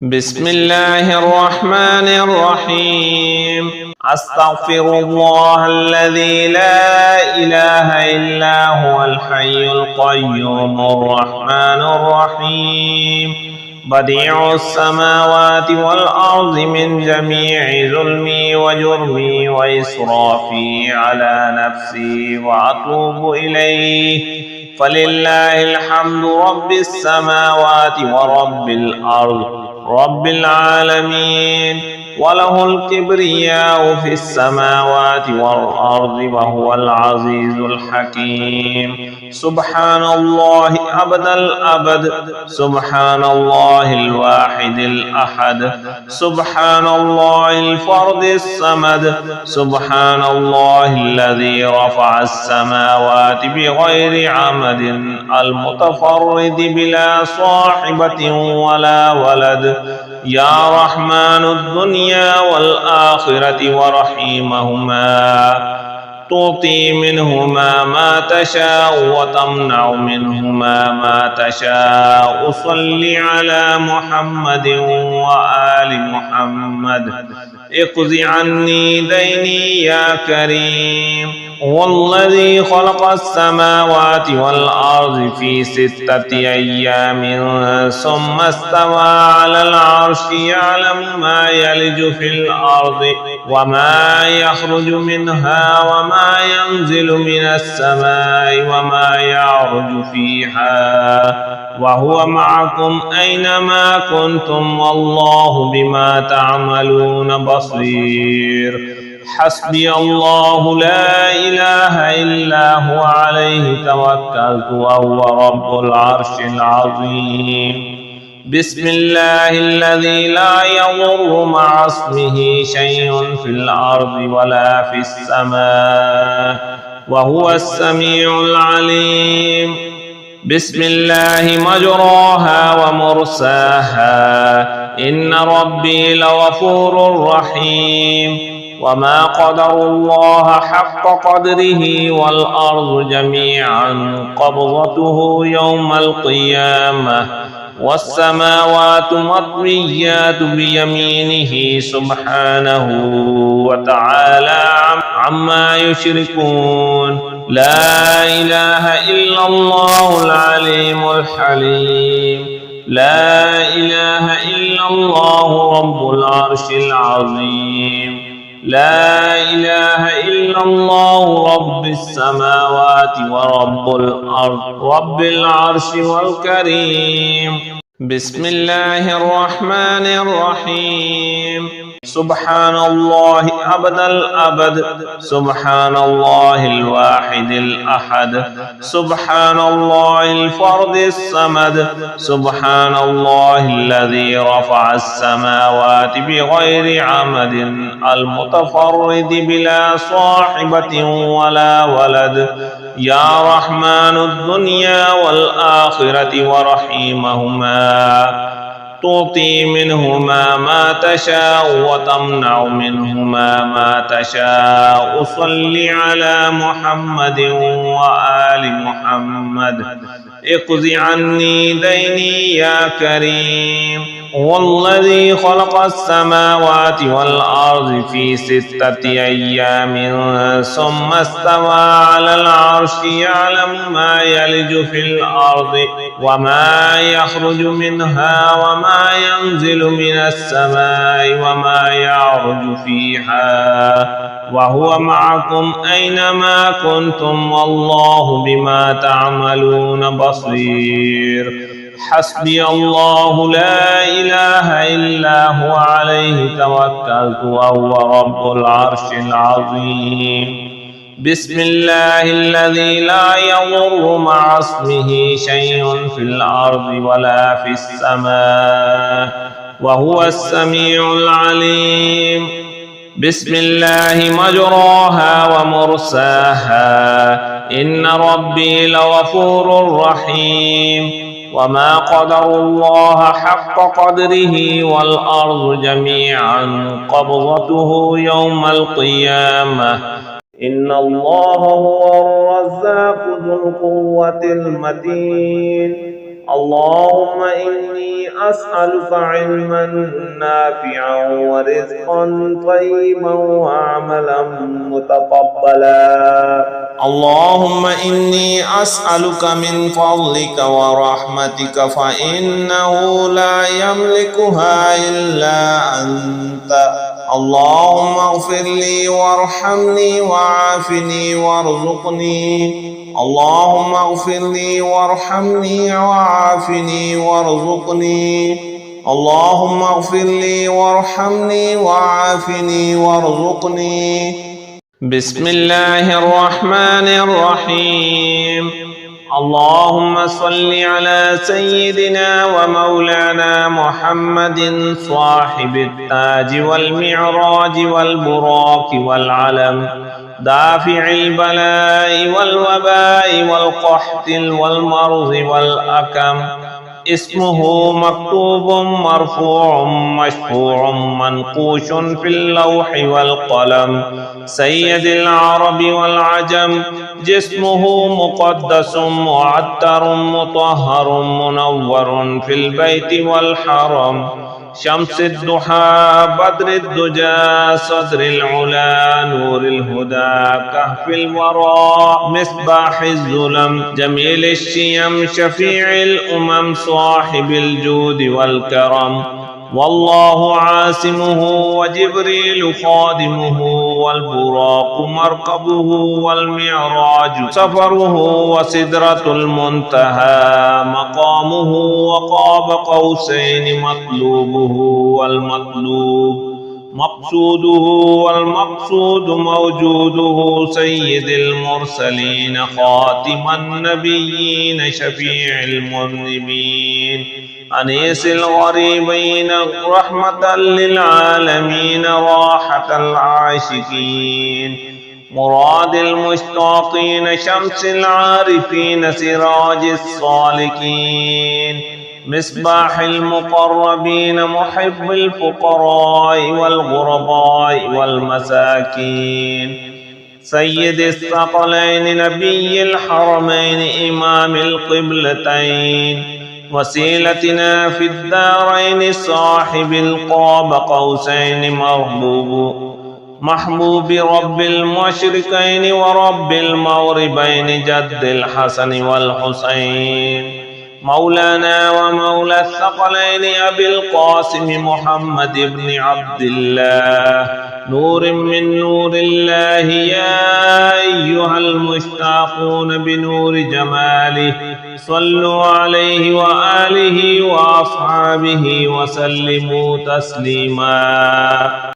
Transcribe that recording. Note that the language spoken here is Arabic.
بسم الله الرحمن الرحيم. أستغفر الله الذي لا إله إلا هو الحي القيوم الرحمن الرحيم بديع السماوات والأرض من جميع ظلمي وجرمي وإسرافي على نفسي وأتوب إليه فلله الحمد رب السماوات ورب الأرض رب العالمين وله الكبرياء في السماوات والأرض وهو العزيز الحكيم. سبحان الله أبد الأبد، سبحان الله الواحد الأحد، سبحان الله الفرد الصمد، سبحان الله الذي رفع السماوات بغير عمد المتفرد بلا صاحبة ولا ولد، يا رحمن الدنيا والآخرة ورحيمهما، تعطي منهما ما تشاء وتمنع منهما ما تشاء. صل على محمد وآل محمد. اقض عني ديني يا كريم. والذي خلق السماوات والأرض في 6 أيام ثم استوى على العرش، يعلم ما يلج في الأرض وما يخرج منها وما ينزل من السماء وما يعرج فيها، وهو معكم أينما كنتم والله بما تعملون بصير. حسبي الله لا إله إلا هو عليه توكلت وهو رب العرش العظيم. بسم الله الذي لا يضر مع اسمه شيء في الأرض ولا في السماء وهو السميع العليم. بسم الله مجراها ومرساها، إن ربي لغفور رحيم. وما قدر الله حق قدره والأرض جميعا قبضته يوم القيامة والسماوات مطويات بيمينه سبحانه وتعالى عما يشركون. لا إله إلا الله العليم الحليم. لا إله إلا الله رب العرش العظيم. لا إله إلا الله رب السماوات ورب الأرض رب العرش والكريم. بسم الله الرحمن الرحيم. سبحان الله أبد الأبد، سبحان الله الواحد الأحد، سبحان الله الفرد الصمد، سبحان الله الذي رفع السماوات بغير عمد المتفرد بلا صاحبة ولا ولد، يا رحمن الدنيا والآخرة ورحيمهما، تعطي منهما ما تشاء وتمنع منهما ما تشاء. صل على محمد وآل محمد. اقض عني ديني يا كريم. والذي خلق السماوات والأرض في 6 أيام ثم استوى على العرش، يعلم ما يلج في الأرض وما يخرج منها وما ينزل من السماء وما يعرج فيها، وهو معكم أينما كنتم والله بما تعملون بصير. حسبي الله لا إله إلا هو عليه توكلت وهو رب العرش العظيم. بسم الله الذي لا يضر مع اسمه شيء في الأرض ولا في السماء وهو السميع العليم. بسم الله مجراها ومرساها، إن ربي لغفور رحيم. وما قدر الله حق قدره والأرض جميعا قبضته يوم القيامة، إن الله هو الرزاق ذو القوة المتين. اللهم إني أسألك علما نافعا ورزقا طيبا وعملا متقبلا. اللهم إني أسألك من فضلك ورحمتك فإنه لا يملكها إلا أنت. اللهم اغفر لي وارحمني وعافني وارزقني. اللهم اغفر لي وارحمني وعافني وارزقني. اللهم اغفر لي وارحمني وعافني وارزقني. بسم الله الرحمن الرحيم. اللهم صل على سيدنا ومولانا محمد صاحب التاج والمعراج والبراق والعلم دافع البلاء والوباء والقحط والمرض والأكم. اسمه مكتوب مرفوع مشفوع منقوش في اللوح والقلم. سيد العرب والعجم. جسمه مقدس معتر مطهر منور في البيت والحرم. شمس الضحى بدر الدجى صدر العلا نور الهدى كهف الورى مصباح الظلم جميل الشيم شفيع الأمم صاحب الجود والكرم. والله عاصمه وجبريل خادمه والبراق مركبه والمعراج سفره وسدرة المنتهى مقامه وقاب قوسين مطلوبه والمطلوب مقصوده والمقصود موجوده. سيد المرسلين خاتم النبيين شفيع المذنبين أنيس الغريبين رحمة للعالمين راحة العاشقين مراد المشتاقين شمس العارفين سراج الصالكين مصباح المقربين محب الفقراء والغرباء والمساكين. سيد الثقلين نبي الحرمين إمام القبلتين وسيلتنا في الدارين صاحب القاب قوسين محبوب رب المشرقين ورب المغربين جد الحسن والحسين. مولانا ومولى الثقلين أبي القاسم محمد بن عبد الله نور من نور الله. يا أيها المشتاقون بنور جماله صلوا عليه وآله وأصحابه وسلموا تسليما.